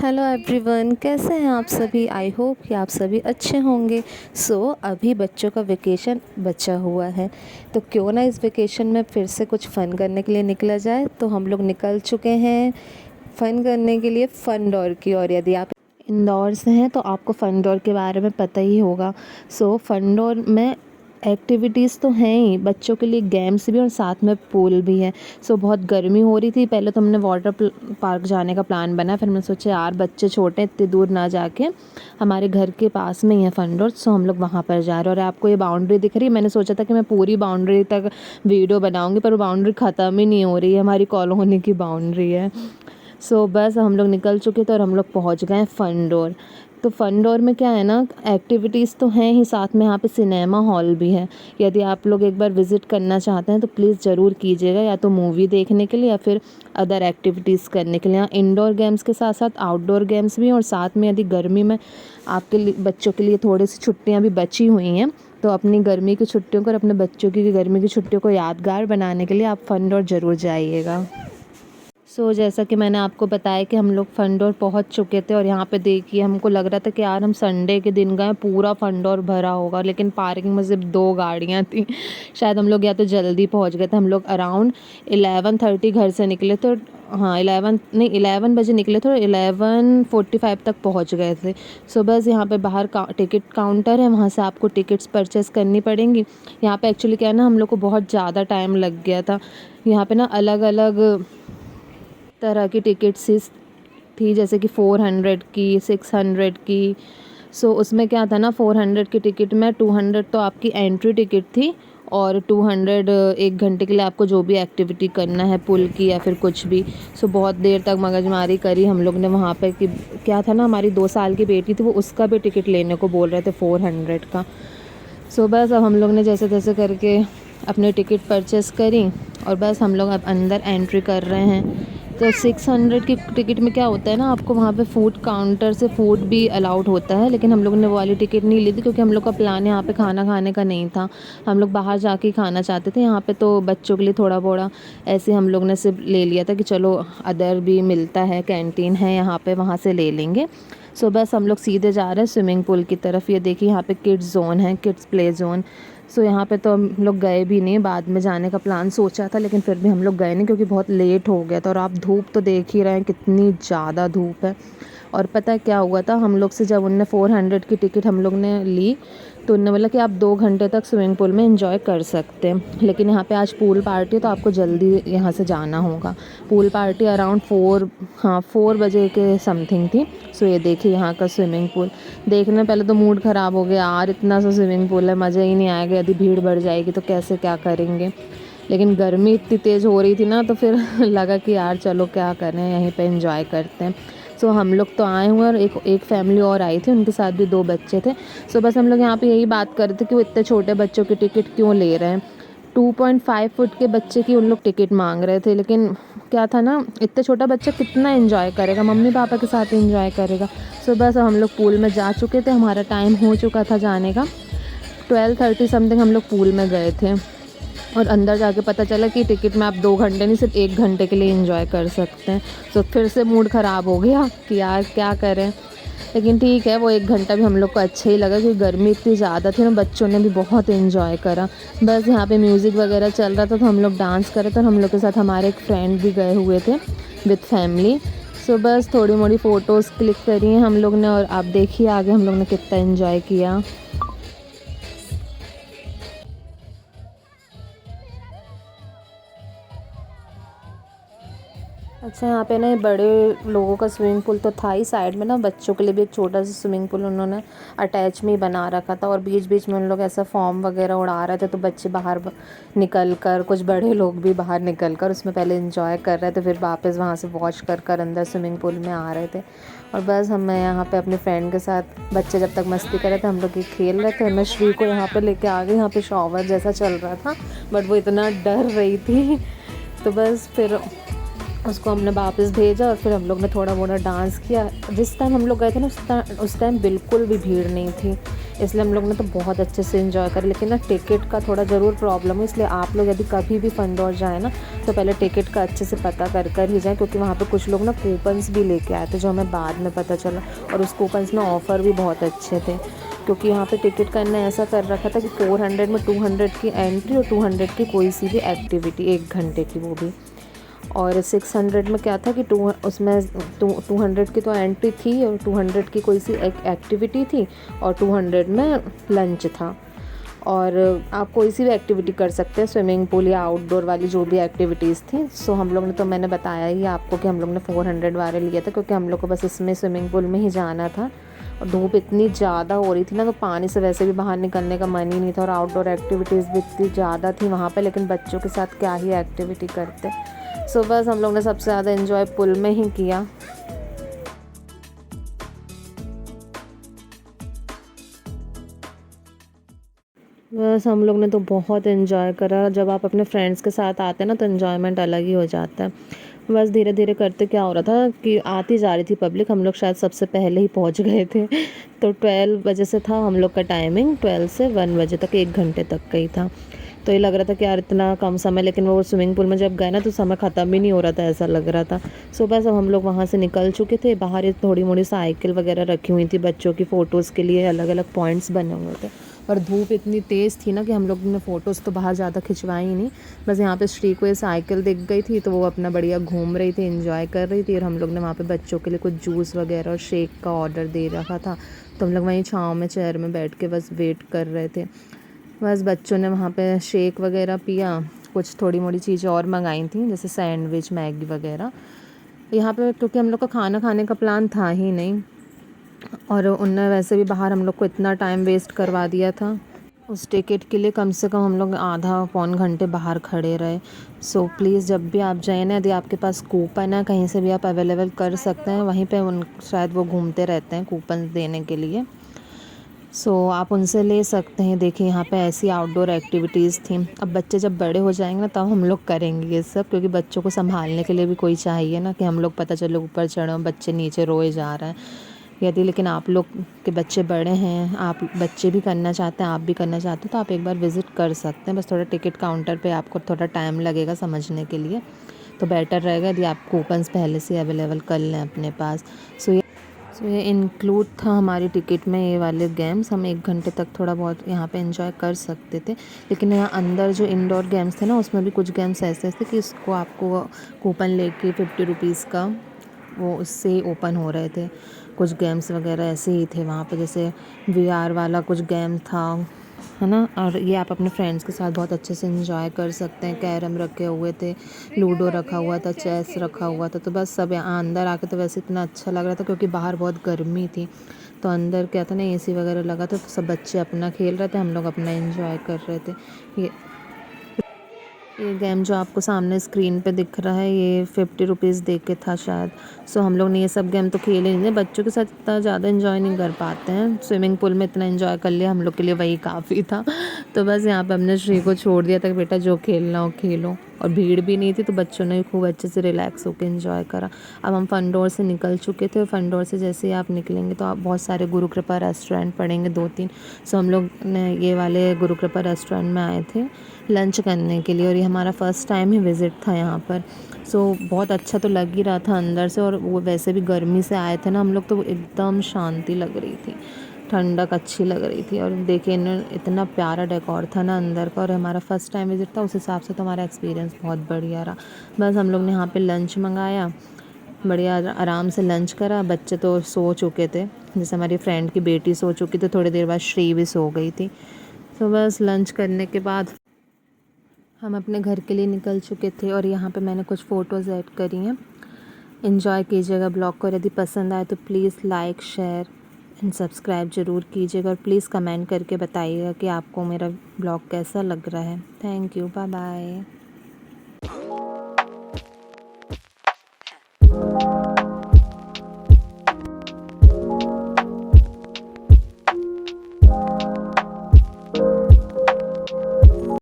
Hello everyone, कैसे हैं आप सभी। आई होप कि आप सभी अच्छे होंगे। अभी बच्चों का वेकेशन बचा हुआ है, तो क्यों ना इस वेकेशन में फिर से कुछ फ़न करने के लिए निकला जाए। तो हम लोग निकल चुके हैं फ़न करने के लिए फ़न डोर की। और यदि आप इंदौर से हैं तो आपको फ़न डोर के बारे में पता ही होगा। फ़न डोर में एक्टिविटीज़ तो हैं ही, बच्चों के लिए गेम्स भी और साथ में पूल भी है। बहुत गर्मी हो रही थी, पहले तो हमने वाटर पार्क जाने का प्लान बना, फिर मैंने सोचा यार बच्चे छोटे हैं, इतनी दूर ना जाके हमारे घर के पास में ही है फ़न डोर, हम लोग वहाँ पर जा रहे हैं। और आपको ये बाउंड्री दिख रही है, मैंने सोचा था कि मैं पूरी बाउंड्री तक वीडियो बनाऊँगी, पर बाउंड्री ख़त्म ही नहीं हो रही है, हमारी कॉलोनी की बाउंड्री है। बस हम लोग निकल चुके थे और हम लोग पहुँच गए फ़न डोर। तो फ़न डोर में क्या है ना, एक्टिविटीज़ तो हैं ही, साथ में यहाँ पे सिनेमा हॉल भी है। यदि आप लोग एक बार विज़िट करना चाहते हैं तो प्लीज़ ज़रूर कीजिएगा, या तो मूवी देखने के लिए या फिर अदर एक्टिविटीज़ करने के लिए। यहाँ इंडोर गेम्स के साथ साथ आउटडोर गेम्स भी हैं। और साथ में यदि गर्मी में आपके लिए, बच्चों के लिए थोड़ी सी छुट्टियाँ भी बची हुई हैं, तो अपनी गर्मी की छुट्टियों को और अपने बच्चों की गर्मी की छुट्टियों को यादगार बनाने के लिए आप फ़न डोर ज़रूर जाइएगा। जैसा कि मैंने आपको बताया कि हम लोग फ़न डोर पहुँच चुके थे, और यहाँ पे देखिए हमको लग रहा था कि यार हम संडे के दिन गए, पूरा फ़न डोर भरा होगा, लेकिन पार्किंग में सिर्फ 2 गाड़ियाँ थी। शायद हम लोग या तो जल्दी पहुँच गए थे, हम लोग अराउंड 11:30 घर से निकले तो, हाँ 11 बजे निकले थे और 11:45 तक पहुँच गए थे। बस यहाँ पे बाहर टिकट काउंटर है, वहाँ से आपको टिकट्स परचेज़ करनी पड़ेंगी। यहाँ पे एक्चुअली क्या है ना, हम लोग को बहुत ज़्यादा टाइम लग गया था। यहाँ पे ना अलग अलग तरह की टिकट्स थी, जैसे कि 400 की, 600 की। उसमें क्या था ना, 400 की टिकट में 200 तो आपकी एंट्री टिकट थी, और 200 1 घंटे के लिए आपको जो भी एक्टिविटी करना है पुल की या फिर कुछ भी। बहुत देर तक मगजमारी करी हम लोग ने वहाँ पे कि क्या था ना, हमारी 2 साल की बेटी थी, वो उसका भी टिकट लेने को बोल रहे थे 400 का। बस अब हम लोग ने जैसे तैसे करके अपने टिकट परचेस करी, और बस हम लोग अब अंदर एंट्री कर रहे हैं। 600 की टिकट में क्या होता है ना, आपको वहाँ पे फूड काउंटर से फूड भी अलाउड होता है, लेकिन हम लोग ने वो वाली टिकट नहीं ली थी, क्योंकि हम लोग का प्लान यहाँ पे खाना खाने का नहीं था। हम लोग बाहर जाके खाना चाहते थे। यहाँ पे तो बच्चों के लिए थोड़ा बोड़ा ऐसे हम लोग ने सिर्फ ले लिया था कि चलो अदर भी मिलता है, कैंटीन है यहाँ पे, वहाँ से ले लेंगे। बस हम लोग सीधे जा रहे हैं स्विमिंग पूल की तरफ। ये देखिए यहाँ पे किड्स जोन है, किड्स प्ले जोन। यहाँ पे तो हम लोग गए भी नहीं, बाद में जाने का प्लान सोचा था, लेकिन फिर भी हम लोग गए नहीं क्योंकि बहुत लेट हो गया था। और आप धूप तो देख ही रहे हैं, कितनी ज़्यादा धूप है। और पता है क्या हुआ था, हम लोग से जब उनने 400 की टिकट हम लोग ने ली, तो उन्होंने बोला कि आप 2 घंटे तक स्विमिंग पूल में एंजॉय कर सकते हैं, लेकिन यहाँ पे आज पूल पार्टी है तो आपको जल्दी यहाँ से जाना होगा। पूल पार्टी अराउंड 4 बजे के समथिंग थी। ये देखिए यहाँ का स्विमिंग पूल देखने में पहले तो मूड ख़राब हो गया, यार इतना सा स्विमिंग पूल है, मज़ा ही नहीं आएगा, यदि भीड़ बढ़ जाएगी तो कैसे क्या करेंगे। लेकिन गर्मी इतनी तेज़ हो रही थी ना, तो फिर लगा कि यार चलो क्या करें, यहीं पे एंजॉय करते हैं। हम लोग तो आए हुए, और एक फैमिली और आई थी, उनके साथ भी 2 बच्चे थे। बस हम लोग यहाँ पे यही बात कर रहे थे कि वो इतने छोटे बच्चों की टिकट क्यों ले रहे हैं। 2.5 फुट के बच्चे की उन लोग टिकट मांग रहे थे, लेकिन क्या था ना, इतना छोटा बच्चा कितना एंजॉय करेगा, मम्मी पापा के साथ एंजॉय करेगा। बस हम लोग पूल में जा चुके थे, हमारा टाइम हो चुका था जाने का। 12:30 समथिंग हम लोग पूल में गए थे, और अंदर जाके पता चला कि टिकट में आप 2 घंटे नहीं, सिर्फ 1 घंटे के लिए एंजॉय कर सकते हैं। फिर से मूड ख़राब हो गया कि यार क्या करें, लेकिन ठीक है, वो 1 घंटा भी हम लोग को अच्छा ही लगा, क्योंकि गर्मी इतनी ज़्यादा थी ना, बच्चों ने भी बहुत एंजॉय करा। बस यहाँ पे म्यूज़िक वगैरह चल रहा था, तो हम लोग डांस कर रहे थे, और हम लोग के साथ हमारे एक फ्रेंड भी गए हुए थे विद फैमिली। बस थोड़ी मोड़ी फ़ोटोज़ क्लिक करी हैं हम लोग ने, और आप देखिए आगे हम लोग ने कितना एंजॉय किया। अच्छा, यहाँ पे ना बड़े लोगों का स्विमिंग पूल तो था ही, साइड में ना बच्चों के लिए भी एक छोटा सा स्विमिंग पूल उन्होंने अटैच में ही बना रखा था, और बीच बीच में उन लोग ऐसा फॉर्म वगैरह उड़ा रहे थे, तो बच्चे बाहर निकल कर, कुछ बड़े लोग भी बाहर निकल कर उसमें पहले एंजॉय कर रहे थे, फिर वापस वहाँ से वॉश कर कर अंदर स्विमिंग पूल में आ रहे थे। और बस मैं यहाँ पे अपने फ्रेंड के साथ, बच्चे जब तक मस्ती कर रहे थे हम लोग ये खेल रहे थे। मैं श्री को यहाँ पे लेके आ गई, यहाँ पे शॉवर जैसा चल रहा था, बट वो इतना डर रही थी, तो बस फिर उसको हमने वापस भेजा, और फिर हम लोग ने थोड़ा मोड़ा डांस किया। जिस टाइम हम लोग गए थे ना, उस टाइम बिल्कुल भी भीड़ नहीं थी, इसलिए हम लोग ने तो बहुत अच्छे से एंजॉय करा। लेकिन ना टिकट का थोड़ा ज़रूर प्रॉब्लम है, इसलिए आप लोग यदि कभी भी फंडोर जाए ना तो पहले टिकट का अच्छे से पता कर ही जाएँ, क्योंकि वहाँ पे कुछ लोग ना कूपन्स भी लेके आए थे जो हमें बाद में पता चला, और उस कूपन्स में ऑफ़र भी बहुत अच्छे थे। क्योंकि यहाँ पे टिकट का इन्होंने ऐसा कर रखा था कि 400 में 200 की एंट्री और 200 की कोई सी भी एक्टिविटी 1 घंटे की, वो भी। और 600 में क्या था कि उसमें 200 की तो एंट्री थी और 200 की कोई सी एक एक्टिविटी थी, और 200 में लंच था। और आप कोई सी भी एक्टिविटी कर सकते हैं, स्विमिंग पूल या आउटडोर वाली जो भी एक्टिविटीज़ थी। सो हम लोग ने तो, मैंने बताया ही आपको कि हम लोग ने 400 वाले लिया था, क्योंकि हम लोग को बस इसमें स्विमिंग पूल में ही जाना था। और धूप इतनी ज़्यादा हो रही थी ना, तो पानी से वैसे भी बाहर निकलने का मन ही नहीं था, और आउटडोर एक्टिविटीज़ भी इतनी ज़्यादा थी वहाँ पे, लेकिन बच्चों के साथ क्या ही एक्टिविटी करते। सो बस हम लोग ने सबसे ज़्यादा एंजॉय पुल में ही किया। बस हम लोग ने तो बहुत एंजॉय करा। जब आप अपने फ्रेंड्स के साथ आते हैं ना तो एन्जॉयमेंट अलग ही हो जाता है। बस धीरे धीरे करते क्या हो रहा था कि आती जा रही थी पब्लिक, हम लोग शायद सबसे पहले ही पहुंच गए थे। तो 12 बजे से था हम लोग का टाइमिंग, 12 से 1 बजे तक, 1 घंटे तक का ही था। तो ये लग रहा था कि यार इतना कम समय, लेकिन वो स्विमिंग पूल में जब गए ना तो समय ख़त्म ही नहीं हो रहा था, ऐसा लग रहा था। सुबह सब हम लोग वहाँ से निकल चुके थे। बाहर ये थोड़ी मोड़ी साइकिल वगैरह रखी हुई थी बच्चों की फ़ोटोज़ के लिए, अलग अलग पॉइंट्स बने हुए थे। पर धूप इतनी तेज़ थी ना कि हम लोग ने फ़ोटोज़ तो बाहर ज़्यादा खिंचवाई ही नहीं। बस यहाँ पे श्री को ये साइकिल दिख गई थी तो वो अपना बढ़िया घूम रही थी, एंजॉय कर रही थी, और हम लोग ने वहाँ पे बच्चों के लिए कुछ जूस वगैरह और शेक का ऑर्डर दे रखा था। तो हम लोग वहीं छाँव में चेयर में बैठ के बस वेट कर रहे थे। बस बच्चों ने वहाँ पे शेक वगैरह पिया, कुछ थोड़ी मोड़ी चीज़ें और मंगाई थी जैसे सैंडविच, मैगी वगैरह। यहाँ पे क्योंकि हम लोग का खाना खाने का प्लान था ही नहीं, और उनने वैसे भी बाहर हम लोग को इतना टाइम वेस्ट करवा दिया था। उस टिकट के लिए कम से कम हम लोग आधा पौन घंटे बाहर खड़े रहे। सो प्लीज़ जब भी आप जाएँ ना, यदि आपके पास कूपन है कहीं से भी आप अवेलेबल कर सकते हैं, वहीं पे उन शायद वो घूमते रहते हैं कूपन देने के लिए। सो आप उनसे ले सकते हैं। देखिए यहाँ पे ऐसी आउटडोर एक्टिविटीज़ थी। अब बच्चे जब बड़े हो जाएंगे ना तब हम लोग करेंगे ये सब, क्योंकि बच्चों को संभालने के लिए भी कोई चाहिए ना, कि हम लोग पता चले ऊपर चढ़े बच्चे नीचे रोए जा रहे हैं यदि। लेकिन आप लोग के बच्चे बड़े हैं, आप बच्चे भी करना चाहते हैं, आप भी करना चाहते हैं, तो आप एक बार विज़िट कर सकते हैं। बस थोड़ा टिकट काउंटर पे आपको थोड़ा टाइम लगेगा समझने के लिए, तो बेटर रहेगा यदि आप कूपन्स पहले से अवेलेबल कर लें अपने पास। सो ये इंक्लूड था हमारी टिकट में, ये वाले गेम्स। हम 1 घंटे तक थोड़ा बहुत यहाँ पे एंजॉय कर सकते थे। लेकिन यहाँ अंदर जो इंडोर गेम्स थे ना, उसमें भी कुछ गेम्स ऐसे थे कि इसको आपको कूपन लेके 50 रुपीज़ का वो उससे ही ओपन हो रहे थे। कुछ गेम्स वगैरह ऐसे ही थे वहाँ पे, जैसे वीआर वाला कुछ गेम था, है ना। और ये आप अपने फ्रेंड्स के साथ बहुत अच्छे से एंजॉय कर सकते हैं। कैरम रखे हुए थे, लूडो रखा हुआ था, चेस रखा हुआ था। तो बस सब यहाँ अंदर आके तो वैसे इतना अच्छा लग रहा था, क्योंकि बाहर बहुत गर्मी थी। तो अंदर क्या था ना, एसी वगैरह लगा था, तो सब बच्चे अपना खेल रहे थे, हम लोग अपना एंजॉय कर रहे थे। ये गेम जो आपको सामने स्क्रीन पे दिख रहा है, ये 50 रुपीज़ दे के था शायद। सो हम लोग ने ये सब गेम तो खेले नहीं थे, बच्चों के साथ इतना ज़्यादा एंजॉय नहीं कर पाते हैं। स्विमिंग पूल में इतना एंजॉय कर लिया, हम लोग के लिए वही काफ़ी था। तो बस यहाँ पे हमने श्री को छोड़ दिया था कि बेटा जो खेलना हो खेलो, और भीड़ भी नहीं थी, तो बच्चों ने खूब अच्छे से रिलैक्स होकर एंजॉय करा। अब हम फनडोर से निकल चुके थे, और फनडोर से जैसे ही आप निकलेंगे तो आप बहुत सारे गुरु कृपा रेस्टोरेंट पड़ेंगे, 2-3। सो हम लोग ने ये वाले गुरु कृपा रेस्टोरेंट में आए थे लंच करने के लिए, और ये हमारा फ़र्स्ट टाइम ही विज़िट था यहाँ पर। सो बहुत अच्छा तो लग ही रहा था अंदर से, और वो वैसे भी गर्मी से आए थे ना हम लोग, तो एकदम शांति लग रही थी, ठंडक अच्छी लग रही थी। और देखिए इतना प्यारा डेकोर था ना अंदर का, और हमारा फ़र्स्ट टाइम विज़िट था, उस हिसाब से तो हमारा एक्सपीरियंस बहुत बढ़िया रहा। बस हम लोग ने यहाँ पे लंच मंगाया, बढ़िया आराम से लंच करा। बच्चे तो सो चुके थे, जैसे हमारी फ्रेंड की बेटी सो चुकी थी, थोड़ी देर बाद श्री भी सो गई थी। तो बस लंच करने के बाद हम अपने घर के लिए निकल चुके थे, और यहाँ पे मैंने कुछ फ़ोटोज़ ऐड करी हैं। एंजॉय कीजिएगा ब्लॉग को, यदि पसंद आए तो please like, share and subscribe ज़रूर कीजिएगा, और प्लीज़ कमेंट करके बताइएगा कि आपको मेरा ब्लॉग कैसा लग रहा है। Thank you, bye bye.